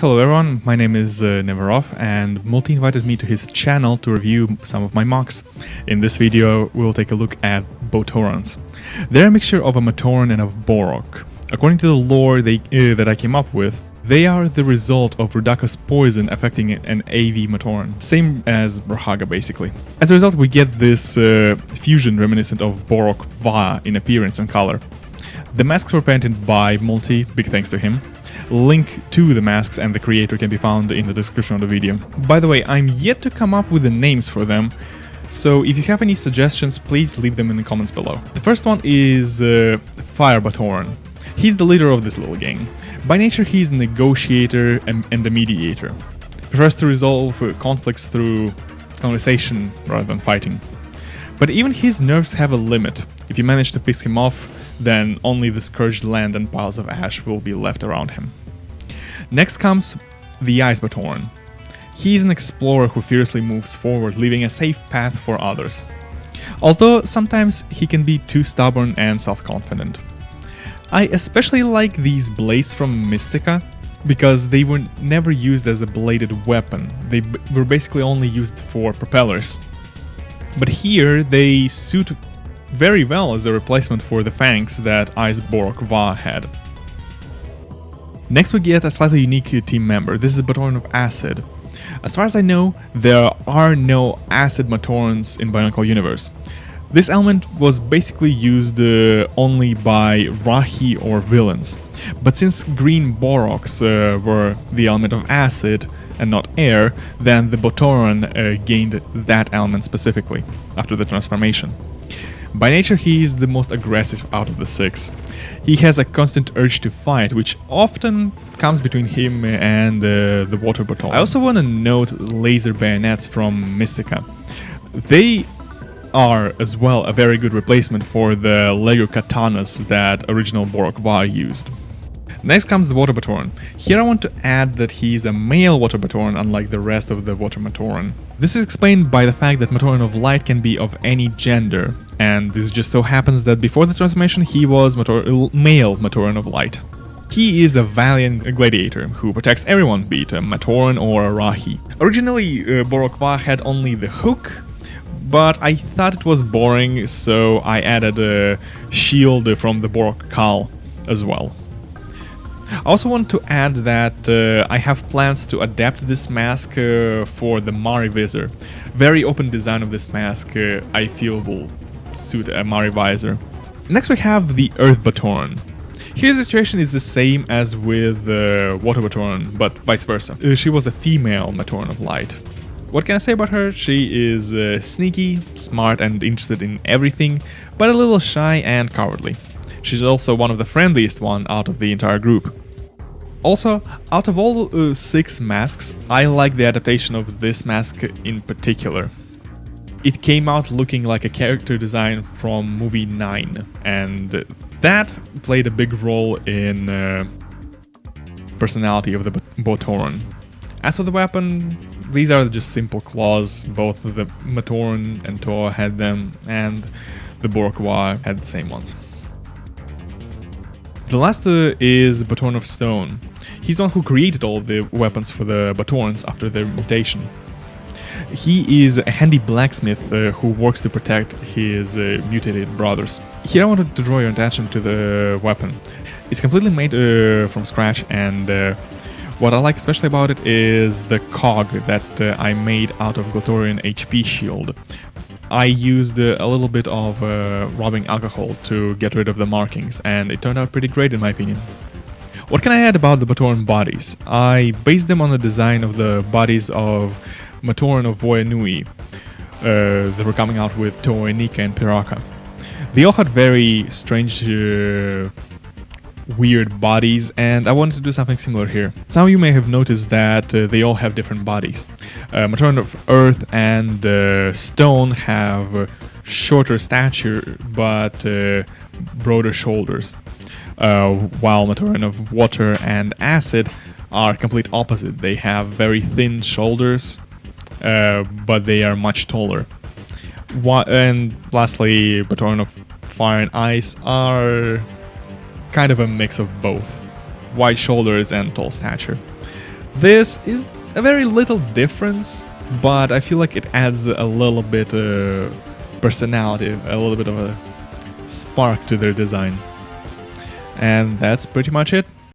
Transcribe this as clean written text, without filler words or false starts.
Hello everyone, my name is Neveroff and Multi invited me to his channel to review some of my MOCs. In this video we'll take a look at Bohtorans. They're a mixture of a Bohtoran and a Borok. According to the lore that I came up with, they are the result of Rudaka's poison affecting an AV Bohtoran, same as Brahaga basically. As a result we get this fusion reminiscent of Borok Va in appearance and color. The masks were painted by Multi, big thanks to him. Link to the masks and the creator can be found in the description of the video. By the way, I'm yet to come up with the names for them, so if you have any suggestions, please leave them in the comments below. The first one is Fire Bohtoran. He's the leader of this little gang. By nature, he's a negotiator and a mediator. Prefers to resolve conflicts through conversation rather than fighting. But even his nerves have a limit. If you manage to piss him off, then only the scourged land and piles of ash will be left around him. Next comes the Ice Bohtoran. He is an explorer who fiercely moves forward, leaving a safe path for others. Although sometimes he can be too stubborn and self-confident. I especially like these blades from Mystica, because they were never used as a bladed weapon, they were basically only used for propellers. But here they suit very well as a replacement for the fangs that Ice Borok Va had. Next we get a slightly unique team member. This is Bohtoran of Acid. As far as I know, there are no Acid Bohtorans in BIONICLE universe. This element was basically used only by Rahi or villains. But since green Boroks were the element of acid and not air, then the Bohtoran gained that element specifically after the transformation. By nature, he is the most aggressive out of the six. He has a constant urge to fight, which often comes between him and the Water Bohtoran. I also want to note laser bayonets from Mystica. They are as well a very good replacement for the Lego katanas that original Borok Va used. Next comes the Water Bohtoran. Here I want to add that he is a male Water Bohtoran unlike the rest of the Water Bohtoran. This is explained by the fact that Bohtoran of Light can be of any gender, and this just so happens that before the transformation he was male Bohtoran of Light. He is a valiant gladiator who protects everyone, be it a Bohtoran or a Rahi. Originally Borok Va had only the hook, but I thought it was boring, so I added a shield from the Borok Kal as well. I also want to add that I have plans to adapt this mask for the Mari Visor. Very open design of this mask I feel will suit a Mari Visor. Next we have the Earth Bohtoran. Here the situation is the same as with Water Bohtoran, but vice versa. She was a female Bohtoran of Light. What can I say about her? She is sneaky, smart and interested in everything, but a little shy and cowardly. She's also one of the friendliest one out of the entire group. Also, out of all 6 masks, I like the adaptation of this mask in particular. It came out looking like a character design from movie 9, and that played a big role in personality of the Bohtoran. As for the weapon, these are just simple claws. Both the Bohtoran and Toa had them, and the Borok Va had the same ones. The last is Bohtoran of Stone. He's the one who created all of the weapons for the Bohtorans after their mutation. He is a handy blacksmith who works to protect his mutated brothers. Here I wanted to draw your attention to the weapon. It's completely made from scratch, and what I like especially about it is the cog that I made out of Glatorian HP shield. I used a little bit of rubbing alcohol to get rid of the markings, and it turned out pretty great in my opinion. What can I add about the Bohtoran bodies? I based them on the design of the bodies of Bohtoran of Voyanui. They were coming out with Toa, Nika and Piraka. They all had very strange, weird bodies, and I wanted to do something similar here. Some of you may have noticed that they all have different bodies. Bohtoran of Earth and Stone have shorter stature, but broader shoulders. While Bohtoran of Water and Acid are complete opposite. They have very thin shoulders, but they are much taller. And lastly, Bohtoran of Fire and Ice are kind of a mix of both, wide shoulders and tall stature. This is a very little difference, but I feel like it adds a little bit personality, a little bit of a spark to their design. And that's pretty much it.